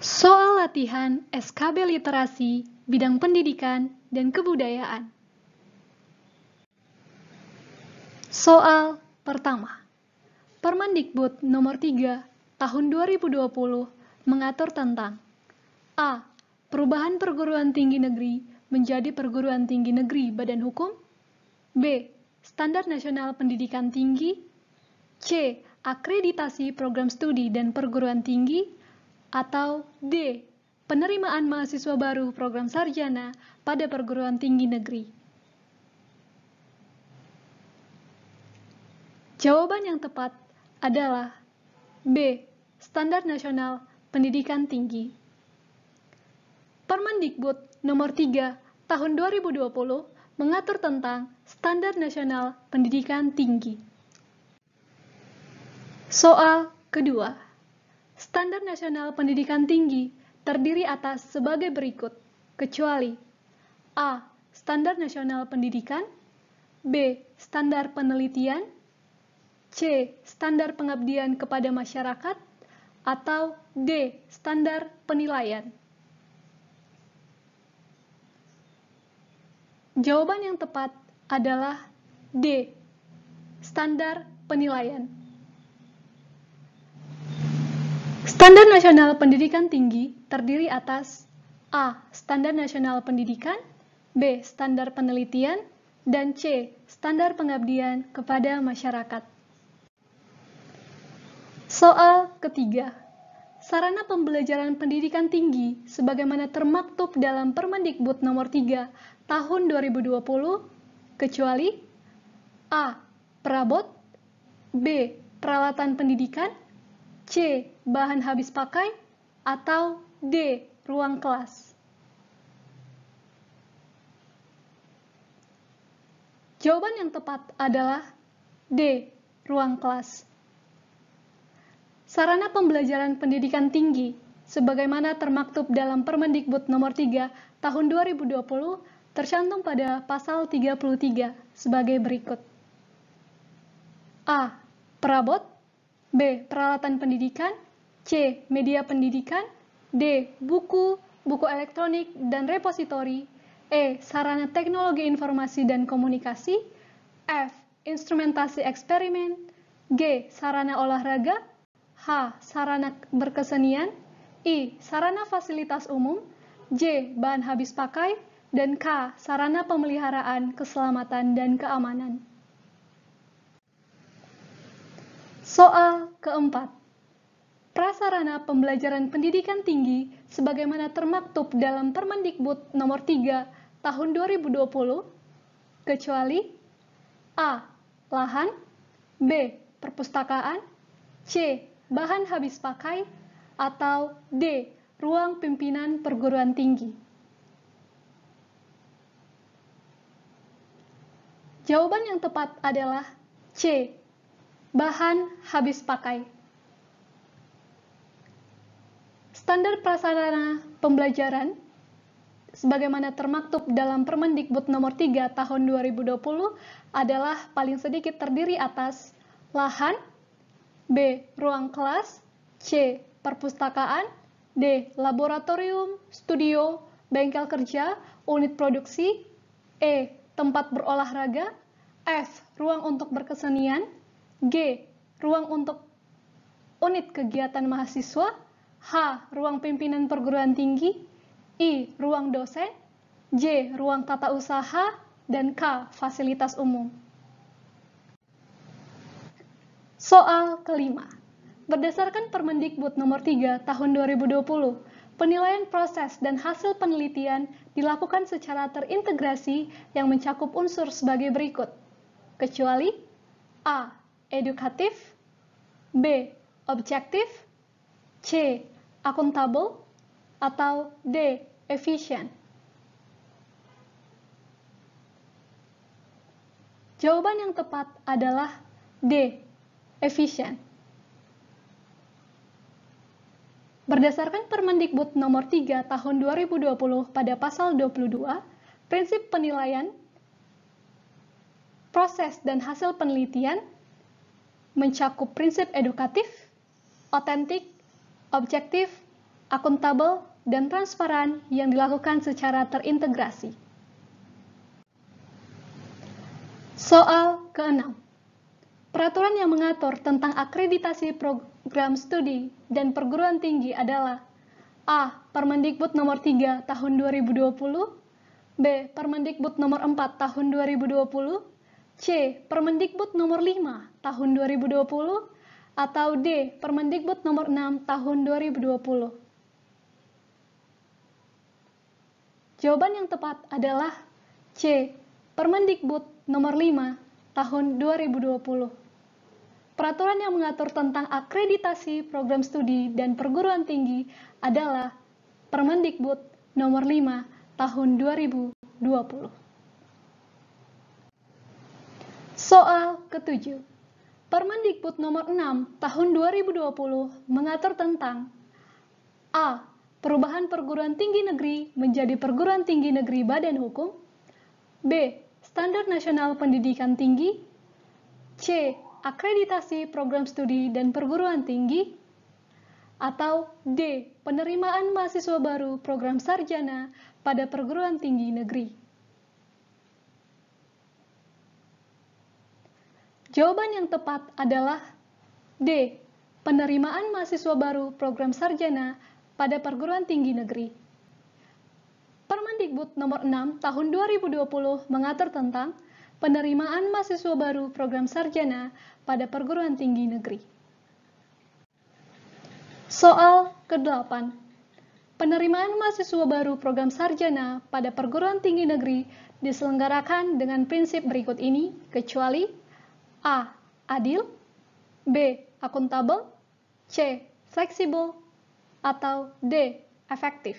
Soal latihan SKB Literasi Bidang Pendidikan dan Kebudayaan. Soal pertama. Permendikbud nomor 3 tahun 2020 mengatur tentang A. Perubahan perguruan tinggi negeri menjadi perguruan tinggi negeri badan hukum. B. Standar Nasional Pendidikan Tinggi. C. Akreditasi program studi dan perguruan tinggi. Atau D. Penerimaan mahasiswa baru program sarjana pada perguruan tinggi negeri. Jawaban yang tepat adalah B. Standar Nasional Pendidikan Tinggi. Permendikbud nomor 3 tahun 2020 mengatur tentang Standar Nasional Pendidikan Tinggi. Soal kedua. Standar Nasional Pendidikan Tinggi terdiri atas sebagai berikut, kecuali A. Standar Nasional Pendidikan. B. Standar Penelitian. C. Standar Pengabdian kepada Masyarakat. Atau D. Standar Penilaian. Jawaban yang tepat adalah D. Standar Penilaian. Standar Nasional Pendidikan Tinggi terdiri atas A. Standar Nasional Pendidikan. B. Standar Penelitian. Dan C. Standar Pengabdian kepada Masyarakat. Soal ketiga. Sarana pembelajaran pendidikan tinggi sebagaimana termaktub dalam Permendikbud nomor 3 tahun 2020, kecuali A. Perabot. B. Peralatan pendidikan. C. Bahan habis pakai. Atau D. Ruang kelas. Jawaban yang tepat adalah D. Ruang kelas. Sarana pembelajaran pendidikan tinggi sebagaimana termaktub dalam Permendikbud nomor 3 tahun 2020 tercantum pada pasal 33 sebagai berikut. A. Perabot. B. Peralatan pendidikan. C. Media pendidikan. D. Buku, buku elektronik, dan repositori. E. Sarana teknologi informasi dan komunikasi. F. Instrumentasi eksperimen. G. Sarana olahraga. H. Sarana berkesenian. I. Sarana fasilitas umum. J. Bahan habis pakai. Dan K. Sarana pemeliharaan keselamatan dan keamanan. Soal keempat. Prasarana pembelajaran pendidikan tinggi sebagaimana termaktub dalam Permendikbud nomor 3 tahun 2020, kecuali A. Lahan. B. Perpustakaan. C. Bahan habis pakai. Atau D. Ruang pimpinan perguruan tinggi. Jawaban yang tepat adalah C. Bahan habis pakai. Standar prasarana pembelajaran sebagaimana termaktub dalam Permendikbud nomor 3 tahun 2020 adalah paling sedikit terdiri atas lahan. B. Ruang kelas. C. Perpustakaan. D. Laboratorium, studio, bengkel kerja, unit produksi. E. Tempat berolahraga. F. Ruang untuk berkesenian. G. Ruang untuk unit kegiatan mahasiswa. H. Ruang pimpinan perguruan tinggi. I. Ruang dosen. J. Ruang tata usaha. Dan K. Fasilitas umum. Soal kelima. Berdasarkan Permendikbud nomor 3 tahun 2020, penilaian proses dan hasil penelitian dilakukan secara terintegrasi yang mencakup unsur sebagai berikut, kecuali A. Edukatif. B. Objektif. C. Akuntabel. Atau D. Efisien. Jawaban yang tepat adalah D. Efisien. Berdasarkan Permendikbud nomor 3 tahun 2020 pada pasal 22, prinsip penilaian, proses dan hasil penelitian mencakup prinsip edukatif, otentik, objektif, akuntabel, dan transparan yang dilakukan secara terintegrasi. Soal ke-6. Peraturan yang mengatur tentang akreditasi program studi dan perguruan tinggi adalah A. Permendikbud nomor 3 tahun 2020, B. Permendikbud nomor 4 tahun 2020, C. Permendikbud nomor 5 tahun 2020, atau D. Permendikbud nomor 6 tahun 2020. Jawaban yang tepat adalah C. Permendikbud nomor 5 tahun 2020. Peraturan yang mengatur tentang akreditasi program studi dan perguruan tinggi adalah Permendikbud nomor 5 tahun 2020. Soal ke-7. Permendikbud nomor 6 tahun 2020 mengatur tentang A. Perubahan perguruan tinggi negeri menjadi perguruan tinggi negeri badan hukum, B. Standar Nasional Pendidikan Tinggi, C. Akreditasi program studi dan perguruan tinggi, atau D. Penerimaan mahasiswa baru program sarjana pada perguruan tinggi negeri. Jawaban yang tepat adalah D. Penerimaan mahasiswa baru program sarjana pada perguruan tinggi negeri. Permendikbud nomor 6 tahun 2020 mengatur tentang penerimaan mahasiswa baru program sarjana pada perguruan tinggi negeri. Soal ke-8. Penerimaan mahasiswa baru program sarjana pada perguruan tinggi negeri diselenggarakan dengan prinsip berikut ini, kecuali A. Adil, B. Akuntabel, C. Fleksibel, atau D. Efektif.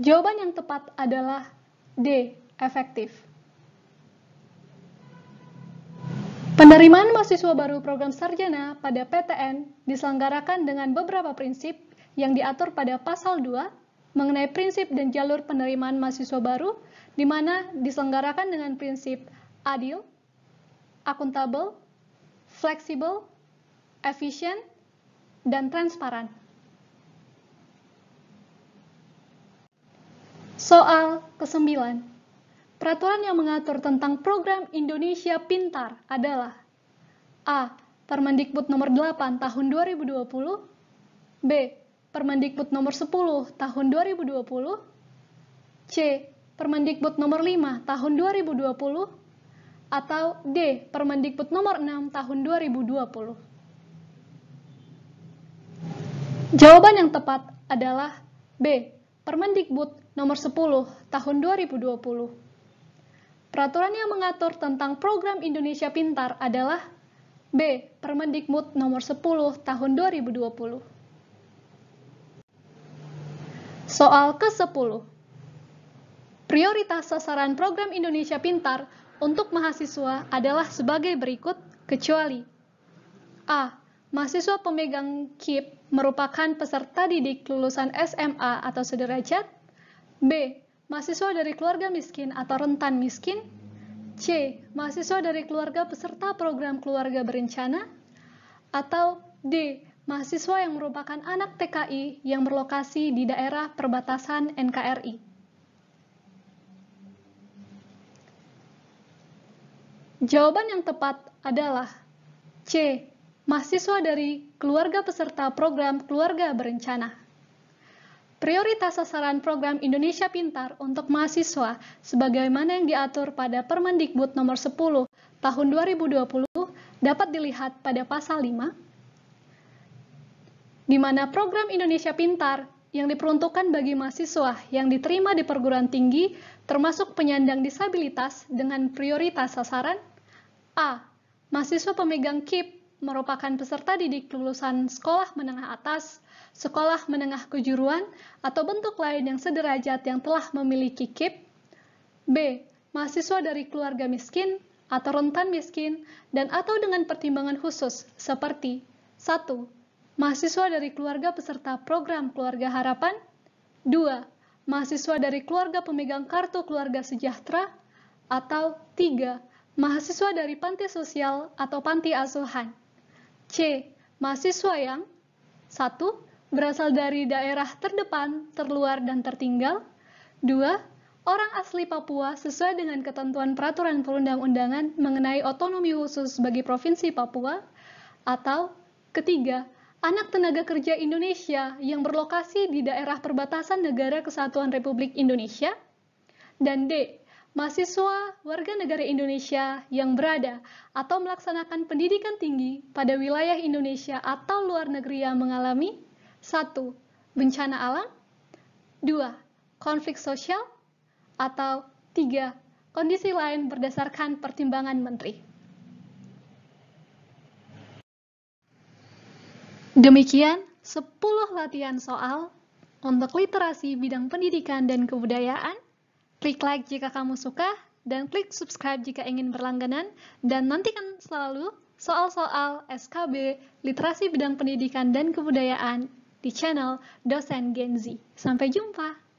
Jawaban yang tepat adalah D. Efektif. Penerimaan mahasiswa baru program sarjana pada PTN diselenggarakan dengan beberapa prinsip yang diatur pada pasal 2 mengenai prinsip dan jalur penerimaan mahasiswa baru, di mana diselenggarakan dengan prinsip adil, akuntabel, fleksibel, efisien, dan transparan. Soal ke-9. Peraturan yang mengatur tentang program Indonesia Pintar adalah A. Permendikbud nomor 8 tahun 2020, B. Permendikbud nomor 10 tahun 2020, C. Permendikbud nomor 5 tahun 2020, atau D. Permendikbud nomor 6 tahun 2020. Jawaban yang tepat adalah B. Permendikbud nomor 10 tahun 2020. Peraturan yang mengatur tentang program Indonesia Pintar adalah B. Permendikbud nomor 10 tahun 2020. Soal ke-10. Prioritas sasaran program Indonesia Pintar untuk mahasiswa adalah sebagai berikut, kecuali A. Mahasiswa pemegang KIP merupakan peserta didik lulusan SMA atau sederajat, B. Mahasiswa dari keluarga miskin atau rentan miskin, C. Mahasiswa dari keluarga peserta program keluarga berencana, atau D. Mahasiswa yang merupakan anak TKI yang berlokasi di daerah perbatasan NKRI. Jawaban yang tepat adalah C. Mahasiswa dari keluarga peserta program keluarga berencana. Prioritas sasaran program Indonesia Pintar untuk mahasiswa sebagaimana yang diatur pada Permendikbud nomor 10 tahun 2020 dapat dilihat pada pasal 5, di mana program Indonesia Pintar yang diperuntukkan bagi mahasiswa yang diterima di perguruan tinggi termasuk penyandang disabilitas dengan prioritas sasaran A. Mahasiswa pemegang KIP merupakan peserta didik lulusan sekolah menengah atas, sekolah menengah kejuruan, atau bentuk lain yang sederajat yang telah memiliki KIP. B. Mahasiswa dari keluarga miskin atau rentan miskin dan atau dengan pertimbangan khusus seperti 1. Mahasiswa dari keluarga peserta program Keluarga Harapan, 2. Mahasiswa dari keluarga pemegang kartu keluarga sejahtera, atau 3. Mahasiswa dari panti sosial atau panti asuhan. C. mahasiswa yang 1. Berasal dari daerah terdepan, terluar, dan tertinggal. 2. Orang asli Papua sesuai dengan ketentuan peraturan perundang-undangan mengenai otonomi khusus bagi Provinsi Papua. Atau ketiga, anak tenaga kerja Indonesia yang berlokasi di daerah perbatasan Negara Kesatuan Republik Indonesia. Dan D. Mahasiswa warga negara Indonesia yang berada atau melaksanakan pendidikan tinggi pada wilayah Indonesia atau luar negeri yang mengalami 1. Bencana alam, 2. Konflik sosial, atau 3. Kondisi lain berdasarkan pertimbangan menteri. Demikian 10 latihan soal untuk literasi bidang pendidikan dan kebudayaan. Klik like jika kamu suka, dan klik subscribe jika ingin berlangganan, dan nantikan selalu soal-soal SKB Literasi Bidang Pendidikan dan Kebudayaan di channel Dosen Gen Z. Sampai jumpa!